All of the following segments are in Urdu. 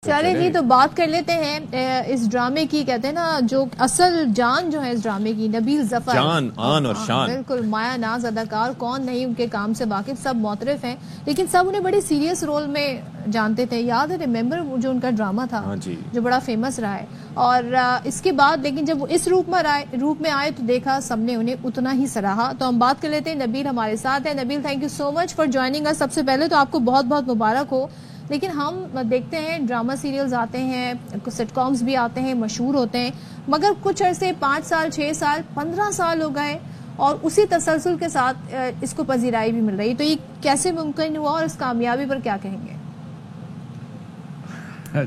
چلیں جی تو بات کر لیتے ہیں اس ڈرامے کی. کہتے ہیں نا جو اصل جان جو ہے اس ڈرامے کی نبیل ظفر, جان آن اور شان, بالکل مایا ناز اداکار, کون نہیں ان کے کام سے واقف, سب معترف ہیں, لیکن سب انہیں بڑے سیریس رول میں جانتے تھے. یاد ہے ریممبر جو ان کا ڈرامہ تھا جو بڑا فیمس رہا ہے, اور اس کے بعد لیکن جب وہ اس روپ میں آئے تو دیکھا سب نے انہیں اتنا ہی سراہا. تو ہم بات کر لیتے ہیں, نبیل ہمارے ساتھ ہے. Nabeel, thank you so much for joining us. سب سے پہلے تو آپ کو بہت بہت مبارک ہو. لیکن ہم دیکھتے ہیں ڈرامہ سیریلز آتے ہیں, سٹ کامز بھی آتے ہیں, مشہور ہوتے ہیں, مگر کچھ عرصے 5 سال 6 سال 15 سال ہو گئے اور اسی تسلسل کے ساتھ اس کو پذیرائی بھی مل رہی. تو یہ کیسے ممکن ہوا اور اس کامیابی پر کیا کہیں گے؟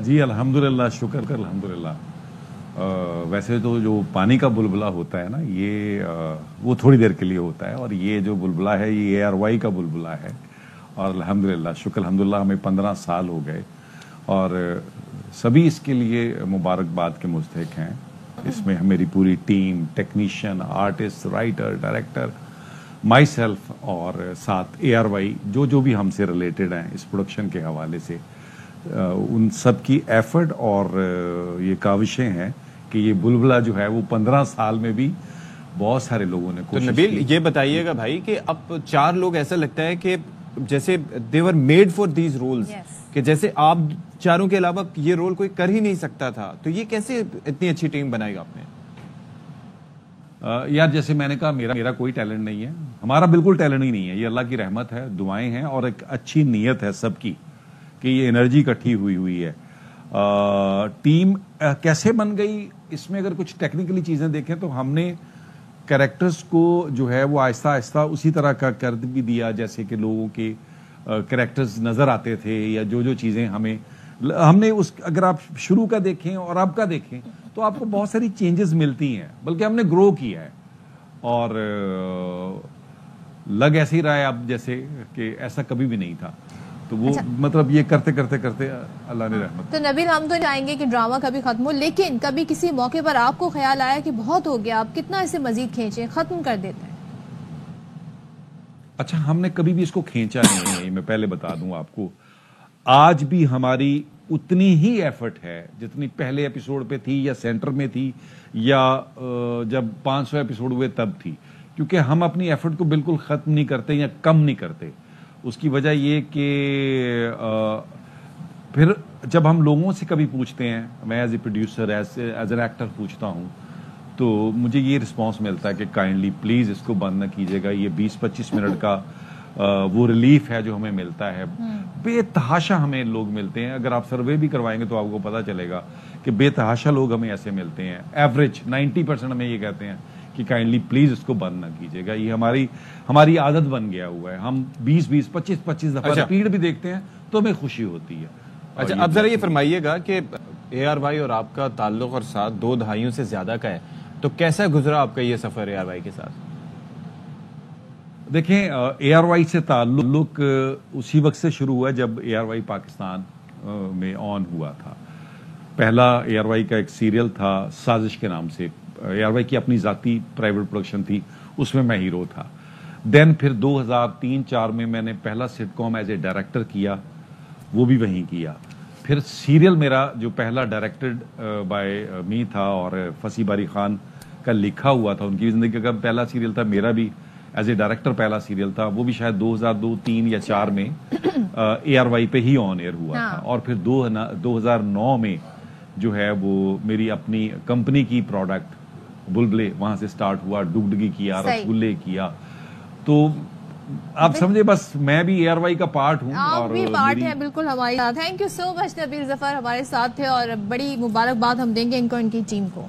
جی الحمدللہ, شکر الحمدللہ. ویسے تو جو پانی کا بلبلہ ہوتا ہے نا, یہ وہ تھوڑی دیر کے لیے ہوتا ہے, اور یہ جو بلبلہ ہے یہ ARY کا بلبلہ ہے. اور الحمدللہ, شکر الحمدللہ, ہمیں 15 سال ہو گئے اور سبھی اس کے لیے مبارکباد کے مستحق ہیں. اس میں میری پوری team, technician, artist, writer, director, my self, اور ساتھ ARY جو بھی ہم سے ریلیٹڈ ہیں اس پروڈکشن کے حوالے سے, ان سب کی ایفرٹ اور یہ کاوشیں ہیں کہ یہ بلبلہ جو ہے وہ 15 سال میں بھی بہت سارے لوگوں نے کوشش کی. تو نبیل یہ بتائیے گا بھائی کہ اب 4 لوگ ایسا لگتا ہے کہ جیسے they were made for these roles, کہ جیسے آپ چاروں کے علاوہ یہ رول کوئی کر ہی نہیں سکتا تھا. تو یہ کیسے اتنی اچھی ٹیم بنائی آپ نے؟ یار جیسے میں نے کہا, میرا کوئی ٹیلنٹ نہیں ہے, ہمارا بالکل ٹیلنٹ ہی نہیں ہے. یہ اللہ کی رحمت ہے, دعائیں ہیں اور ایک اچھی نیت ہے سب کی کہ یہ انرجی اکٹھی ہوئی ہے. ٹیم کیسے بن گئی, اس میں اگر کچھ ٹیکنیکلی چیزیں دیکھیں تو ہم نے کریکٹرز کو جو ہے وہ آہستہ آہستہ اسی طرح کا کر بھی دیا جیسے کہ لوگوں کے کریکٹرز نظر آتے تھے, یا جو چیزیں ہم نے اس, اگر آپ شروع کا دیکھیں اور اب کا دیکھیں تو آپ کو بہت ساری چینجز ملتی ہیں, بلکہ ہم نے گرو کیا ہے. اور لگ ایسے ہی رہا ہے اب جیسے کہ ایسا کبھی بھی نہیں تھا. تو وہ مطلب یہ کرتے اللہ نے رحمت. تو نبیل, ہم تو چاہیں گے کہ ڈرامہ کبھی ختم ہو, لیکن کبھی کسی موقع پر آپ کو خیال آیا کہ بہت ہو گیا, آپ کتنا اسے مزید کھینچیں, ختم کر دیتے ہیں؟ اچھا, ہم نے کبھی بھی اس کو کھینچا نہیں ہے, میں پہلے بتا دوں آپ کو. آج بھی ہماری اتنی ہی ایفرٹ ہے جتنی پہلے ایپیسوڈ پہ تھی, یا سینٹر میں تھی, یا جب 500 ایپیسوڈ ہوئے تب تھی, کیونکہ ہم اپنی ایفرٹ کو بالکل ختم نہیں کرتے یا کم نہیں کرتے. اس کی وجہ یہ کہ پھر جب ہم لوگوں سے کبھی پوچھتے ہیں, میں as a producer, as an actor پوچھتا ہوں, تو مجھے یہ رسپانس ملتا ہے کہ کائنڈلی پلیز اس کو بند نہ کیجیے گا. یہ 20-25 منٹ کا وہ ریلیف ہے جو ہمیں ملتا ہے. بے تحاشا ہمیں لوگ ملتے ہیں, اگر آپ سروے بھی کروائیں گے تو آپ کو پتا چلے گا کہ بے تحاشا لوگ ہمیں ایسے ملتے ہیں. ایوریج 90% ہمیں یہ کہتے ہیں کہ کائنڈلی پلیز اس کو بند نہ کیجیے گا. یہ ہماری عادت بن گیا ہوا ہے. ہم 20-20 25-25 دفعہ ریپیٹ بھی دیکھتے ہیں تو ہمیں خوشی ہوتی ہے. اچھا, اب ذرا یہ فرمائیے گا کہ ARY اور آپ کا تعلق اور ساتھ 2 دہائیوں سے زیادہ کا ہے, تو کیسا گزرا آپ کا یہ سفر ARY کے ساتھ؟ دیکھیں, ARY سے تعلق اسی وقت سے شروع ہوا جب ARY پاکستان میں آن ہوا تھا. پہلا ARY کا ایک سیریل تھا سازش کے نام سے, ARY کی اپنی ذاتی پرائیویٹ پروڈکشن تھی, اس میں میں ہیرو تھا. دین پھر 2003-04 میں میں نے پہلا سٹ کام ایز اے ڈائریکٹر کیا, وہ بھی وہیں کیا. پھر سیریل میرا جو پہلا ڈائریکٹڈ بائی می تھا اور فصیح باری خان کا لکھا ہوا تھا, ان کی زندگی کا پہلا سیریل تھا, میرا بھی ایز اے ڈائریکٹر پہلا سیریل تھا, وہ بھی شاید 2002-03 یا 4 میں ARY پہ ہی آن ایئر ہوا تھا. اور پھر 2009 میں جو ہے وہ میری اپنی کمپنی کی پروڈکٹ بلبلے وہاں سے سٹارٹ ہوا, ڈگڈگی کیا, رسگلے کیا. تو آپ سمجھے بس میں بھی ARY کا پارٹ ہوں. آپ بھی پارٹ ہیں بالکل ہماری. تھینک یو سو مچ نبیل ظفر ہمارے ساتھ تھے, اور بڑی مبارکباد ہم دیں گے ان کو, ان کی ٹیم کو.